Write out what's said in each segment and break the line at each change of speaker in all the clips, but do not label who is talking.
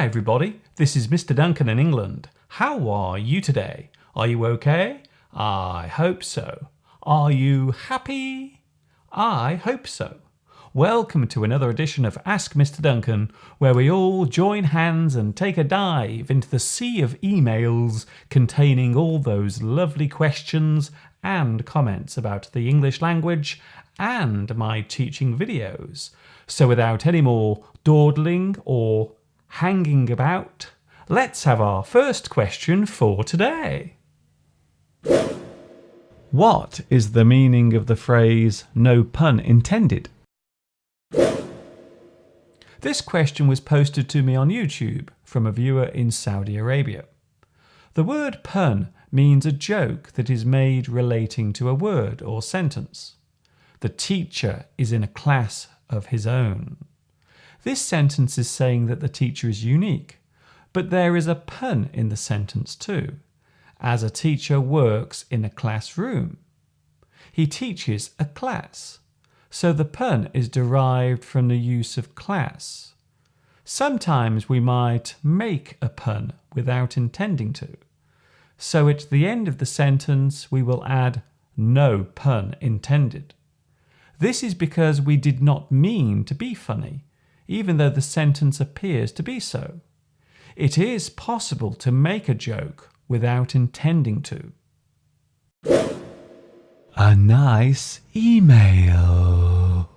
everybody, this is Mr. Duncan in England. How are you today? Are you okay? I hope so. Are you happy? I hope so. Welcome to another edition of Ask Mr. Duncan, where we all join hands and take a dive into the sea of emails containing all those lovely questions and comments about the English language and my teaching videos. So without any more dawdling or hanging about, let's have our first question for today. What is the meaning of the phrase "no pun intended"? This question was posted to me on YouTube from a viewer in Saudi Arabia. The word pun means a joke that is made relating to a word or sentence. The teacher is in a class of his own. This sentence is saying that the teacher is unique, but there is a pun in the sentence too, as a teacher works in a classroom. He teaches a class, so the pun is derived from the use of class. Sometimes we might make a pun without intending to, so at the end of the sentence we will add "no pun intended." This is because we did not mean to be funny, even though the sentence appears to be so. It is possible to make a joke without intending to. A nice email.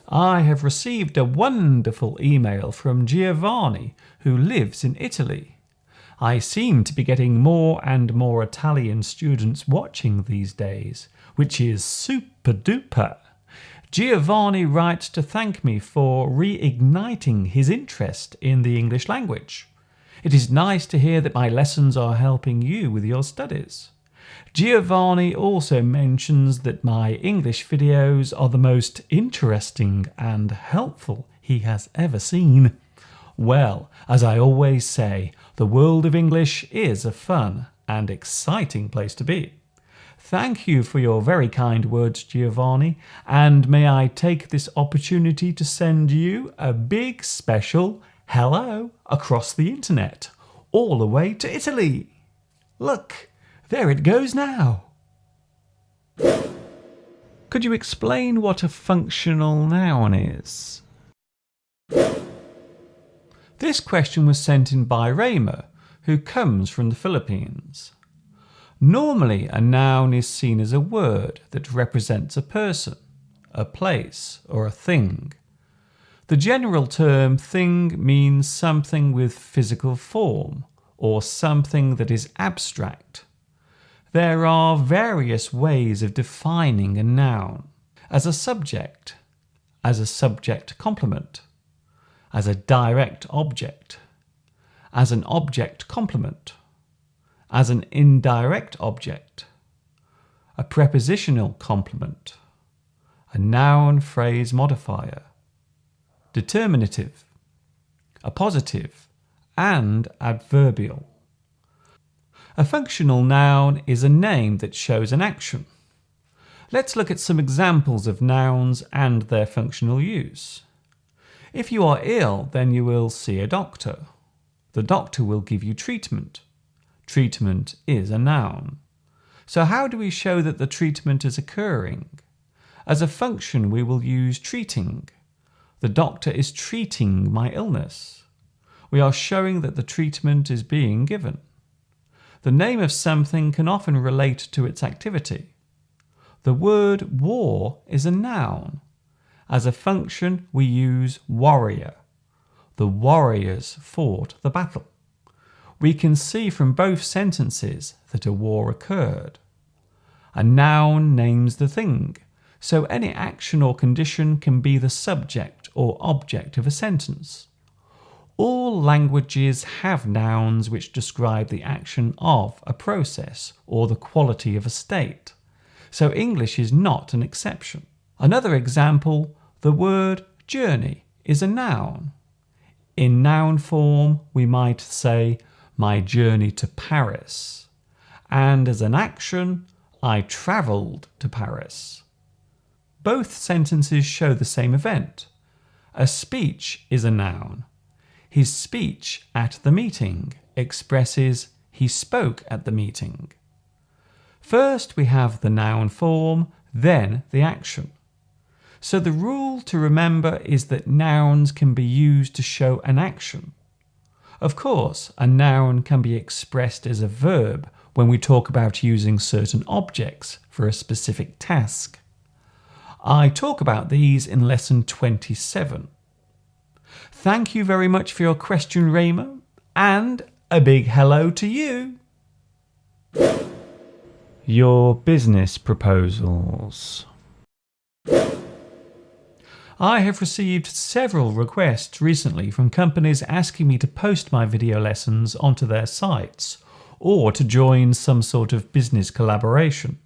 I have received a wonderful email from Giovanni, who lives in Italy. I seem to be getting more and more Italian students watching these days, which is super duper. Giovanni writes to thank me for reigniting his interest in the English language. It is nice to hear that my lessons are helping you with your studies. Giovanni also mentions that my English videos are the most interesting and helpful he has ever seen. Well, as I always say, the world of English is a fun and exciting place to be. Thank you for your very kind words, Giovanni, and may I take this opportunity to send you a big special hello across the internet, all the way to Italy. Look, there it goes now. Could you explain what a functional noun is? This question was sent in by Raymer, who comes from the Philippines. Normally, a noun is seen as a word that represents a person, a place, or a thing. The general term thing means something with physical form, or something that is abstract. There are various ways of defining a noun: as a subject complement, as a direct object, as an object complement, as an indirect object, a prepositional complement, a noun phrase modifier, determinative, a positive, and adverbial. A functional noun is a name that shows an action. Let's look at some examples of nouns and their functional use. If you are ill, then you will see a doctor. The doctor will give you treatment. Treatment is a noun. So how do we show that the treatment is occurring? As a function, we will use treating. The doctor is treating my illness. We are showing that the treatment is being given. The name of something can often relate to its activity. The word war is a noun. As a function, we use warrior. The warriors fought the battle. We can see from both sentences that a war occurred. A noun names the thing, so any action or condition can be the subject or object of a sentence. All languages have nouns which describe the action of a process or the quality of a state, so English is not an exception. Another example, the word journey is a noun. In noun form, we might say, "My journey to Paris," and as an action, "I travelled to Paris." Both sentences show the same event. A speech is a noun. His speech at the meeting expresses he spoke at the meeting. First we have the noun form, then the action. So the rule to remember is that nouns can be used to show an action. Of course, a noun can be expressed as a verb when we talk about using certain objects for a specific task. I talk about these in lesson 27. Thank you very much for your question, Rayma, and a big hello to you. Your business proposals. I have received several requests recently from companies asking me to post my video lessons onto their sites or to join some sort of business collaboration.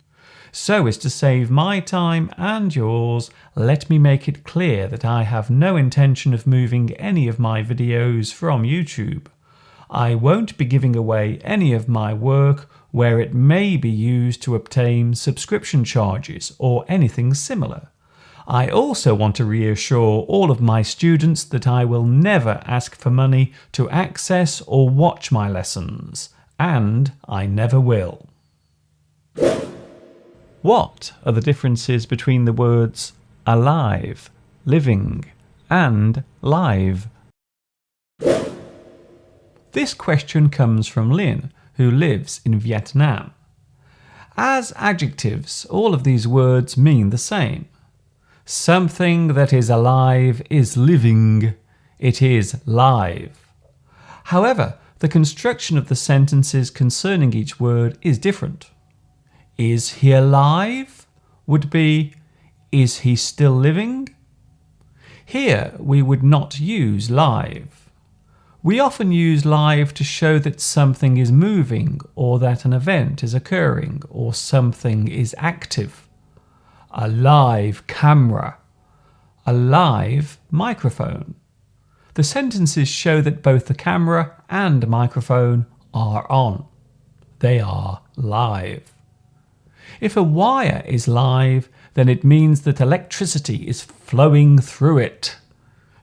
So as to save my time and yours, let me make it clear that I have no intention of moving any of my videos from YouTube. I won't be giving away any of my work where it may be used to obtain subscription charges or anything similar. I also want to reassure all of my students that I will never ask for money to access or watch my lessons, and I never will. What are the differences between the words alive, living, and live? This question comes from Lynn, who lives in Vietnam. As adjectives, all of these words mean the same. Something that is alive is living. It is live. However, the construction of the sentences concerning each word is different. Is he alive? Would be, is he still living? Here we would not use live. We often use live to show that something is moving or that an event is occurring or something is active. A live camera, a live microphone. The sentences show that both the camera and microphone are on. They are live. If a wire is live, then it means that electricity is flowing through it.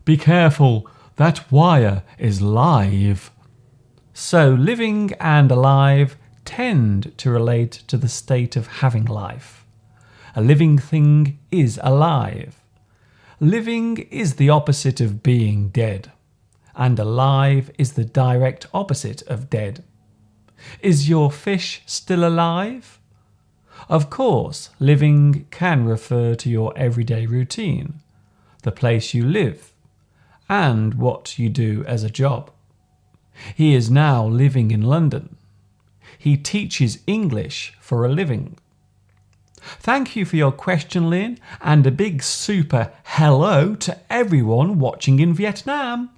Be careful, that wire is live. So living and alive tend to relate to the state of having life. A living thing is alive. Living is the opposite of being dead, and alive is the direct opposite of dead. Is your fish still alive? Of course, living can refer to your everyday routine, the place you live, and what you do as a job. He is now living in London. He teaches English for a living. Thank you for your question, Lynn, and a big super hello to everyone watching in Vietnam.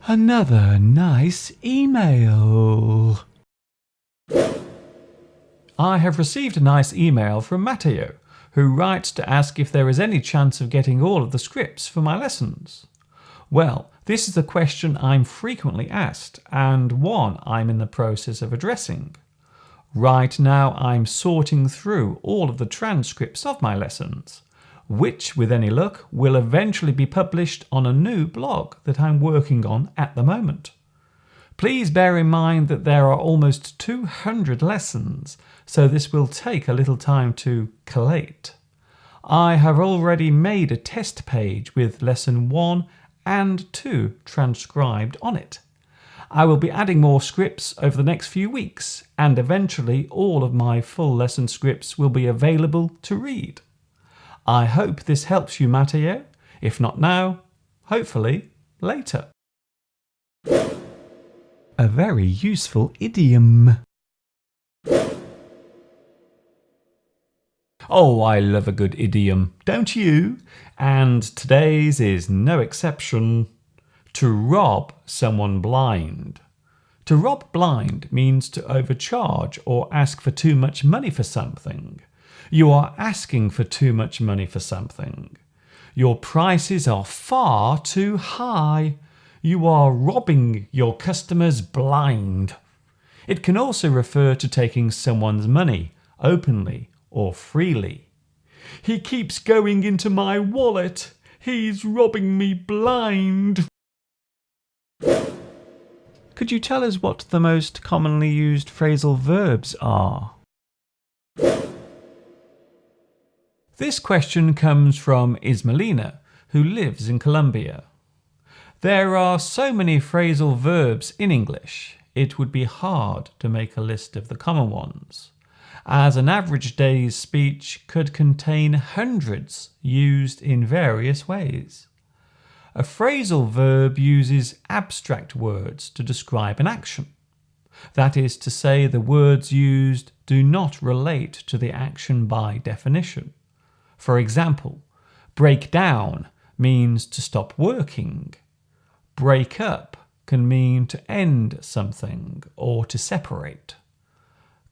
Another nice email. I have received a nice email from Matteo, who writes to ask if there is any chance of getting all of the scripts for my lessons. Well, this is a question I'm frequently asked, and one I'm in the process of addressing. Right now I'm sorting through all of the transcripts of my lessons, which, with any luck, will eventually be published on a new blog that I'm working on at the moment. Please bear in mind that there are almost 200 lessons, so this will take a little time to collate. I have already made a test page with lesson 1 and 2 transcribed on it. I will be adding more scripts over the next few weeks, and eventually all of my full lesson scripts will be available to read. I hope this helps you, Matteo. If not now, hopefully later. A very useful idiom. Oh, I love a good idiom, don't you? And today's is no exception. To rob someone blind. To rob blind means to overcharge or ask for too much money for something. You are asking for too much money for something. Your prices are far too high. You are robbing your customers blind. It can also refer to taking someone's money openly or freely. He keeps going into my wallet. He's robbing me blind. Could you tell us what the most commonly used phrasal verbs are? This question comes from Ismailina, who lives in Colombia. There are so many phrasal verbs in English, it would be hard to make a list of the common ones, as an average day's speech could contain hundreds used in various ways. A phrasal verb uses abstract words to describe an action. That is to say, the words used do not relate to the action by definition. For example, break down means to stop working. Break up can mean to end something or to separate.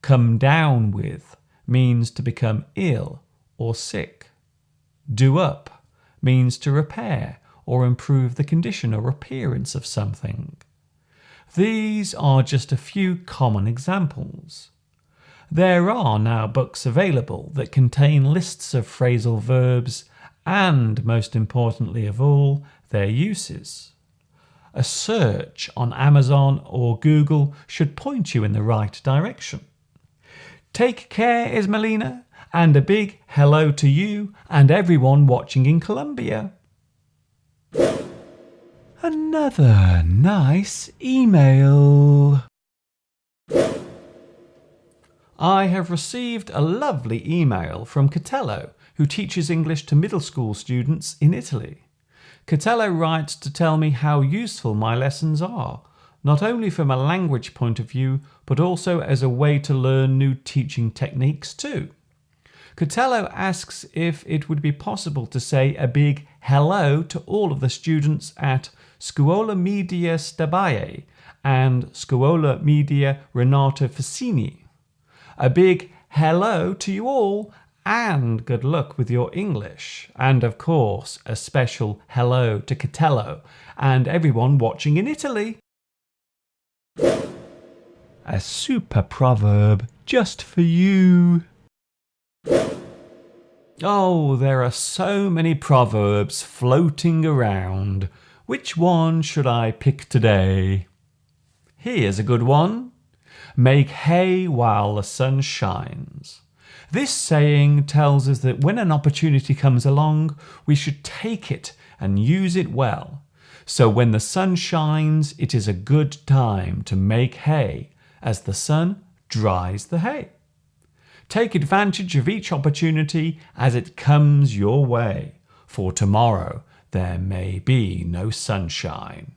Come down with means to become ill or sick. Do up means to repair or improve the condition or appearance of something. These are just a few common examples. There are now books available that contain lists of phrasal verbs and, most importantly of all, their uses. A search on Amazon or Google should point you in the right direction. Take care, Ismailina, and a big hello to you and everyone watching in Colombia. Another nice email. I have received a lovely email from Catello, who teaches English to middle school students in Italy. Catello writes to tell me how useful my lessons are, not only from a language point of view, but also as a way to learn new teaching techniques too. Catello asks if it would be possible to say a big hello to all of the students at Scuola Media Stabaie and Scuola Media Renato Facini. A big hello to you all and good luck with your English. And of course, a special hello to Catello and everyone watching in Italy. A super proverb just for you. Oh, there are so many proverbs floating around. Which one should I pick today? Here's a good one. Make hay while the sun shines. This saying tells us that when an opportunity comes along, we should take it and use it well. So when the sun shines, it is a good time to make hay, as the sun dries the hay. Take advantage of each opportunity as it comes your way, for tomorrow there may be no sunshine.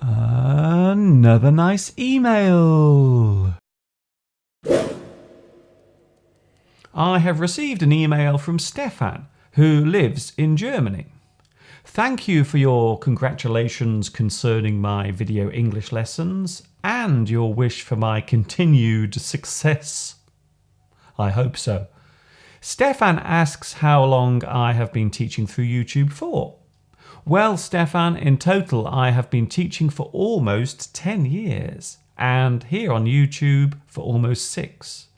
Another nice email. I have received an email from Stefan, who lives in Germany. Thank you for your congratulations concerning my video English lessons and your wish for my continued success. I hope so. Stefan asks how long I have been teaching through YouTube for. Well, Stefan, in total I have been teaching for almost 10 years and here on YouTube for almost 6.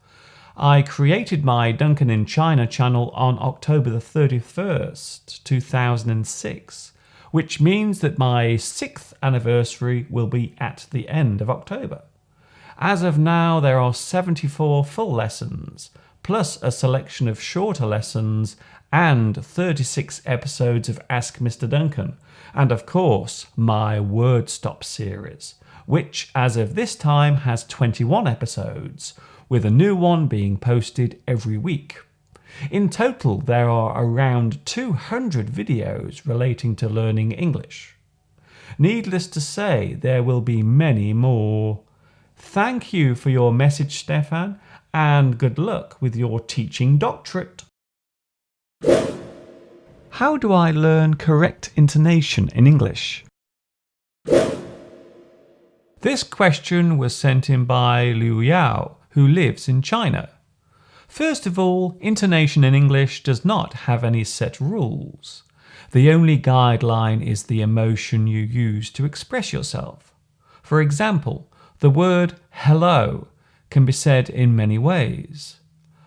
I created my Duncan in China channel on October the 31st, 2006, which means that my 6th anniversary will be at the end of October. As of now, there are 74 full lessons, plus a selection of shorter lessons and 36 episodes of Ask Mr. Duncan, and of course my Word Stop series, which as of this time has 21 episodes, with a new one being posted every week. In total, there are around 200 videos relating to learning English. Needless to say, there will be many more. Thank you for your message, Stefan, and good luck with your teaching doctorate. How do I learn correct intonation in English? This question was sent in by Liu Yao, who lives in China. First of all, intonation in English does not have any set rules. The only guideline is the emotion you use to express yourself. For example, the word hello can be said in many ways.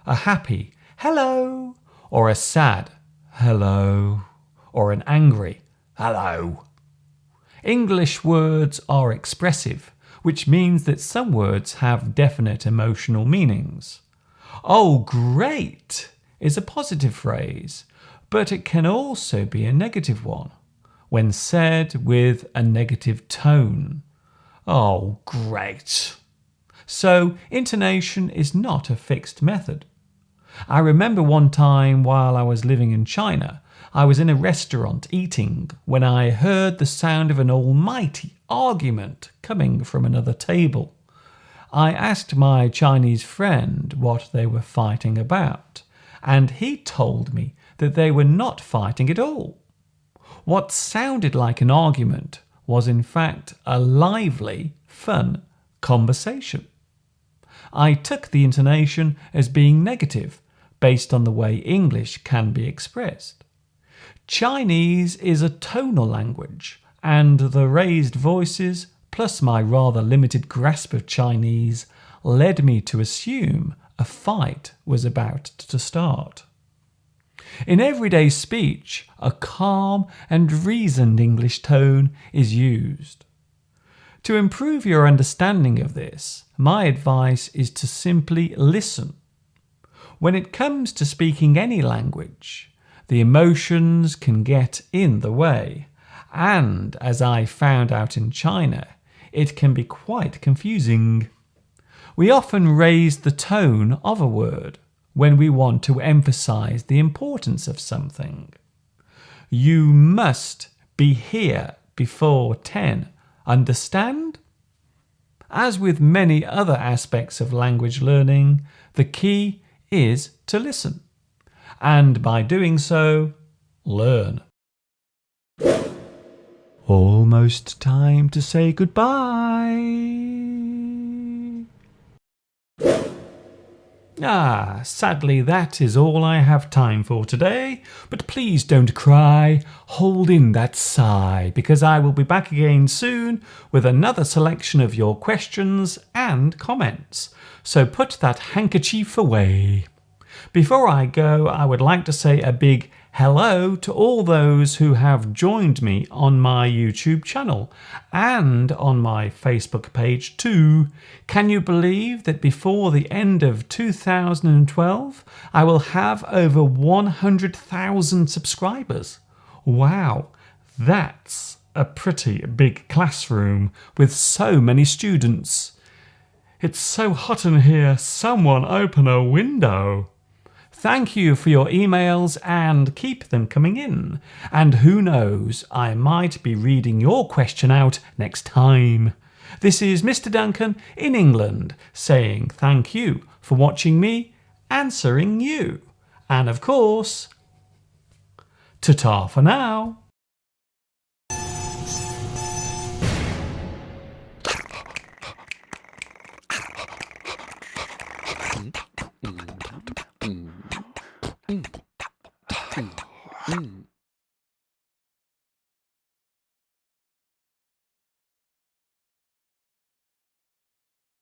A happy hello or a sad hello, or an angry hello. English words are expressive, which means that some words have definite emotional meanings. Oh, great is a positive phrase, but it can also be a negative one when said with a negative tone. Oh, great. So, intonation is not a fixed method. I remember one time while I was living in China, I was in a restaurant eating when I heard the sound of an almighty argument coming from another table. I asked my Chinese friend what they were fighting about, and he told me that they were not fighting at all. What sounded like an argument was in fact a lively, fun conversation. I took the intonation as being negative based on the way English can be expressed. Chinese is a tonal language, and the raised voices plus my rather limited grasp of Chinese led me to assume a fight was about to start. In everyday speech, a calm and reasoned English tone is used. To improve your understanding of this, my advice is to simply listen. When it comes to speaking any language, the emotions can get in the way, and as I found out in China, it can be quite confusing. We often raise the tone of a word when we want to emphasize the importance of something. You must be here before 10. Understand? As with many other aspects of language learning, the key is to listen, and by doing so, learn. Almost time to say goodbye. Sadly that is all I have time for today, but please don't cry, hold in that sigh, because I will be back again soon with another selection of your questions and comments, so put that handkerchief away. Before I go, I would like to say a big hello to all those who have joined me on my YouTube channel and on my Facebook page too. Can you believe that before the end of 2012 I will have over 100,000 subscribers? Wow, that's a pretty big classroom with so many students. It's so hot in here, someone open a window. Thank you for your emails and keep them coming in. And who knows, I might be reading your question out next time. This is Mr. Duncan in England saying thank you for watching me answering you. And of course, ta-ta for now.
Mm.